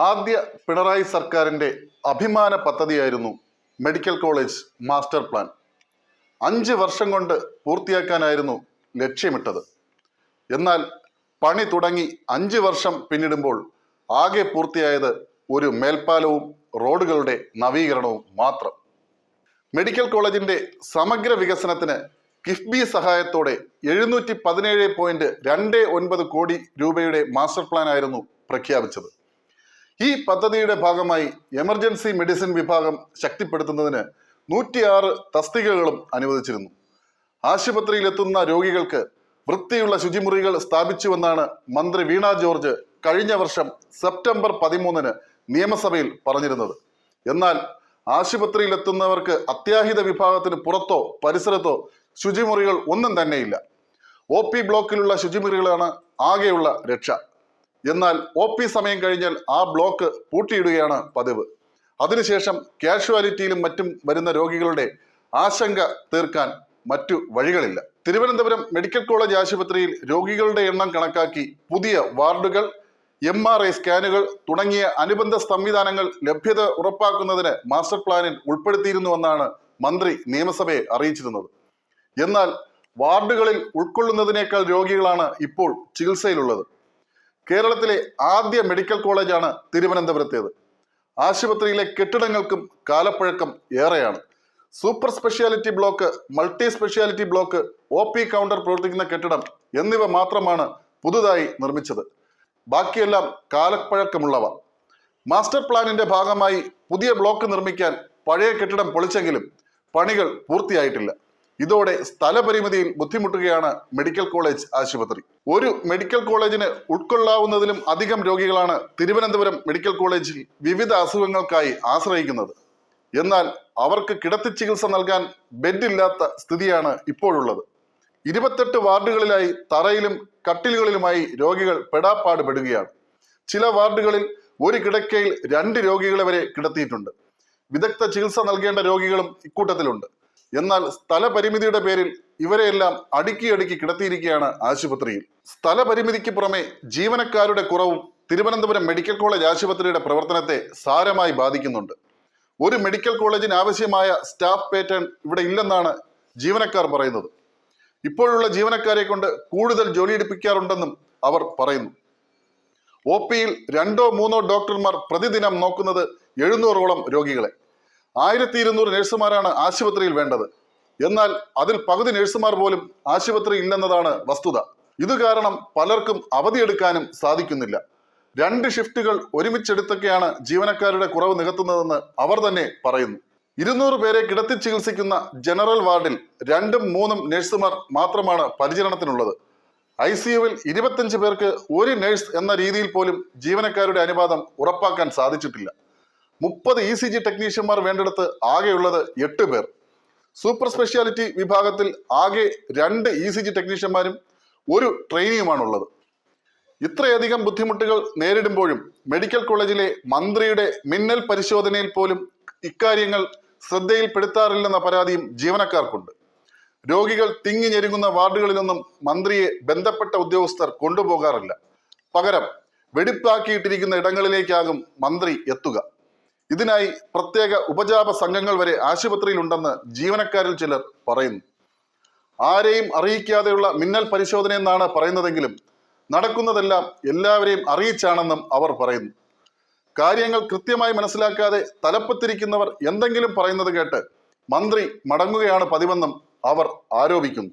ആദ്യ പിണറായി സർക്കാരിൻ്റെ അഭിമാന പദ്ധതിയായിരുന്നു മെഡിക്കൽ കോളേജ് മാസ്റ്റർ പ്ലാൻ. 5 വർഷം കൊണ്ട് പൂർത്തിയാക്കാനായിരുന്നു ലക്ഷ്യമിട്ടത്. എന്നാൽ പണി തുടങ്ങി 5 വർഷം പിന്നിടുമ്പോൾ ആകെ പൂർത്തിയായത് ഒരു മേൽപ്പാലവും റോഡുകളുടെ നവീകരണവും മാത്രം. മെഡിക്കൽ കോളേജിന്റെ സമഗ്ര വികസനത്തിന് കിഫ്ബി സഹായത്തോടെ 717.29 കോടി രൂപയുടെ മാസ്റ്റർ പ്ലാൻ ആയിരുന്നു പ്രഖ്യാപിച്ചത്. ഈ പദ്ധതിയുടെ ഭാഗമായി എമർജൻസി മെഡിസിൻ വിഭാഗം ശക്തിപ്പെടുത്തുന്നതിന് 106 തസ്തികകളും അനുവദിച്ചിരുന്നു. ആശുപത്രിയിലെത്തുന്ന രോഗികൾക്ക് വൃത്തിയുള്ള ശുചിമുറികൾ സ്ഥാപിച്ചുവെന്നാണ് മന്ത്രി വീണ ജോർജ് കഴിഞ്ഞ വർഷം സെപ്റ്റംബർ 13 നിയമസഭയിൽ പറഞ്ഞിരുന്നത്. എന്നാൽ ആശുപത്രിയിലെത്തുന്നവർക്ക് അത്യാഹിത വിഭാഗത്തിന് പുറത്തോ പരിസരത്തോ ശുചിമുറികൾ ഒന്നും തന്നെയില്ല. OP ബ്ലോക്കിലുള്ള ശുചിമുറികളാണ് ആകെയുള്ള രക്ഷ. എന്നാൽ OP സമയം കഴിഞ്ഞാൽ ആ ബ്ലോക്ക് പൂട്ടിയിടുകയാണ് പതിവ്. അതിനുശേഷം കാഷ്വാലിറ്റിയിലും മറ്റും വരുന്ന രോഗികളുടെ ആശങ്ക തീർക്കാൻ മറ്റു വഴികളില്ല. തിരുവനന്തപുരം മെഡിക്കൽ കോളേജ് ആശുപത്രിയിൽ രോഗികളുടെ എണ്ണം കണക്കാക്കി പുതിയ വാർഡുകൾ, MRI സ്കാനുകൾ തുടങ്ങിയ അനുബന്ധ സംവിധാനങ്ങൾ ലഭ്യത ഉറപ്പാക്കുന്നതിന് മാസ്റ്റർ പ്ലാനിൽ ഉൾപ്പെടുത്തിയിരുന്നുവെന്നാണ് മന്ത്രി നിയമസഭയെ അറിയിച്ചിരുന്നത്. എന്നാൽ വാർഡുകളിൽ ഉൾക്കൊള്ളുന്നതിനേക്കാൾ രോഗികളാണ് ഇപ്പോൾ ചികിത്സയിലുള്ളത്. കേരളത്തിലെ ആദ്യ മെഡിക്കൽ കോളേജാണ് തിരുവനന്തപുരത്തേത്. ആശുപത്രിയിലെ കെട്ടിടങ്ങൾക്കും കാലപ്പഴക്കം ഏറെയാണ്. Super speciality block, multi speciality block, OP counter പ്രവർത്തിക്കുന്ന കെട്ടിടം എന്നിവ മാത്രമാണ് പുതുതായി നിർമ്മിച്ചത്. ബാക്കിയെല്ലാം കാലപ്പഴക്കമുള്ളവ. മാസ്റ്റർ പ്ലാനിന്റെ ഭാഗമായി പുതിയ ബ്ലോക്ക് നിർമ്മിക്കാൻ പഴയ കെട്ടിടം പൊളിച്ചെങ്കിലും പണികൾ പൂർത്തിയായിട്ടില്ല. ഇതോടെ സ്ഥലപരിമിതിയിൽ ബുദ്ധിമുട്ടുകയാണ് മെഡിക്കൽ കോളേജ് ആശുപത്രി. ഒരു മെഡിക്കൽ കോളേജിന് ഉൾക്കൊള്ളാവുന്നതിലും അധികം രോഗികളാണ് തിരുവനന്തപുരം മെഡിക്കൽ കോളേജിൽ വിവിധ അസുഖങ്ങൾക്കായി ആശ്രയിക്കുന്നത്. എന്നാൽ അവർക്ക് കിടത്തി ചികിത്സ നൽകാൻ ബെഡില്ലാത്ത സ്ഥിതിയാണ് ഇപ്പോഴുള്ളത്. 28 വാർഡുകളിലായി തറയിലും കട്ടിലുകളിലുമായി രോഗികൾ പെടാപ്പാട് പെടുകയാണ്. ചില വാർഡുകളിൽ ഒരു കിടക്കയിൽ 2 രോഗികളെ വരെ കിടത്തിയിട്ടുണ്ട്. വിദഗ്ധ ചികിത്സ നൽകേണ്ട രോഗികളും ഇക്കൂട്ടത്തിലുണ്ട്. എന്നാൽ സ്ഥലപരിമിതിയുടെ പേരിൽ ഇവരെയെല്ലാം അടുക്കി കിടത്തിയിരിക്കുകയാണ് ആശുപത്രിയിൽ. സ്ഥലപരിമിതിക്ക് പുറമെ ജീവനക്കാരുടെ കുറവും തിരുവനന്തപുരം മെഡിക്കൽ കോളേജ് ആശുപത്രിയുടെ പ്രവർത്തനത്തെ സാരമായി ബാധിക്കുന്നുണ്ട്. ഒരു മെഡിക്കൽ കോളേജിന് ആവശ്യമായ സ്റ്റാഫ് പാറ്റേൺ ഇവിടെ ഇല്ലെന്നാണ് ജീവനക്കാർ പറയുന്നത്. ഇപ്പോഴുള്ള ജീവനക്കാരെ കൊണ്ട് കൂടുതൽ ജോലിയെടുപ്പിക്കാറുണ്ടെന്നും അവർ പറയുന്നു. OPയിൽ 2 or 3 ഡോക്ടർമാർ പ്രതിദിനം നോക്കുന്നത് 700ഓളം രോഗികളെ. 1200 നഴ്സുമാരാണ് ആശുപത്രിയിൽ വേണ്ടത്. എന്നാൽ അതിൽ പകുതി നഴ്സുമാർ പോലും ആശുപത്രി ഇല്ലെന്നതാണ് വസ്തുത. ഇത് കാരണം പലർക്കും അവധിയെടുക്കാനും സാധിക്കുന്നില്ല. 2 ഷിഫ്റ്റുകൾ ഒരുമിച്ചെടുത്തൊക്കെയാണ് ജീവനക്കാരുടെ കുറവ് നികത്തുന്നതെന്ന് അവർ തന്നെ പറയുന്നു. 200 പേരെ കിടത്തി ചികിത്സിക്കുന്ന ജനറൽ വാർഡിൽ 2 or 3 നഴ്സുമാർ മാത്രമാണ് പരിചരണത്തിനുള്ളത്. ICUവിൽ 25 പേർക്ക് ഒരു നഴ്സ് എന്ന രീതിയിൽ പോലും ജീവനക്കാരുടെ അനുപാതം ഉറപ്പാക്കാൻ സാധിച്ചിട്ടില്ല. 30 ECG ടെക്നീഷ്യന്മാർ വേണ്ടിടത്ത് ആകെയുള്ളത് 8 പേർ. സൂപ്പർ സ്പെഷ്യാലിറ്റി വിഭാഗത്തിൽ ആകെ 2 ECG ടെക്നീഷ്യന്മാരും ഒരു ട്രെയിനിയുമാണുള്ളത്. ഇത്രയധികം ബുദ്ധിമുട്ടുകൾ നേരിടുമ്പോഴും മെഡിക്കൽ കോളേജിലെ മന്ത്രിയുടെ മിന്നൽ പരിശോധനയിൽ പോലും ഇക്കാര്യങ്ങൾ ശ്രദ്ധയിൽപ്പെടുത്താറില്ലെന്ന പരാതിയും ജീവനക്കാർക്കുണ്ട്. രോഗികൾ തിങ്ങി ഞെരുങ്ങുന്ന വാർഡുകളിലൊന്നും മന്ത്രിയെ ബന്ധപ്പെട്ട ഉദ്യോഗസ്ഥർ കൊണ്ടുപോകാറില്ല. പകരം വെടിപ്പാക്കിയിട്ടിരിക്കുന്ന ഇടങ്ങളിലേക്കാകും മന്ത്രി എത്തുക. ഇതിനായി പ്രത്യേക ഉപജാപ സംഘങ്ങൾ വരെ ആശുപത്രിയിലുണ്ടെന്ന് ജീവനക്കാരിൽ ചിലർ പറയുന്നു. ആരെയും അറിയിക്കാതെയുള്ള മിന്നൽ പരിശോധന എന്നാണ് പറയുന്നതെങ്കിലും നടക്കുന്നതെല്ലാം എല്ലാവരെയും അറിയിച്ചാണെന്നും അവർ പറയുന്നു. കാര്യങ്ങൾ കൃത്യമായി മനസ്സിലാക്കാതെ തലപ്പത്തിരിക്കുന്നവർ എന്തെങ്കിലും പറയുന്നത് കേട്ട് മന്ത്രി മടങ്ങുകയാണ് പതിവെന്നും അവർ ആരോപിക്കുന്നു.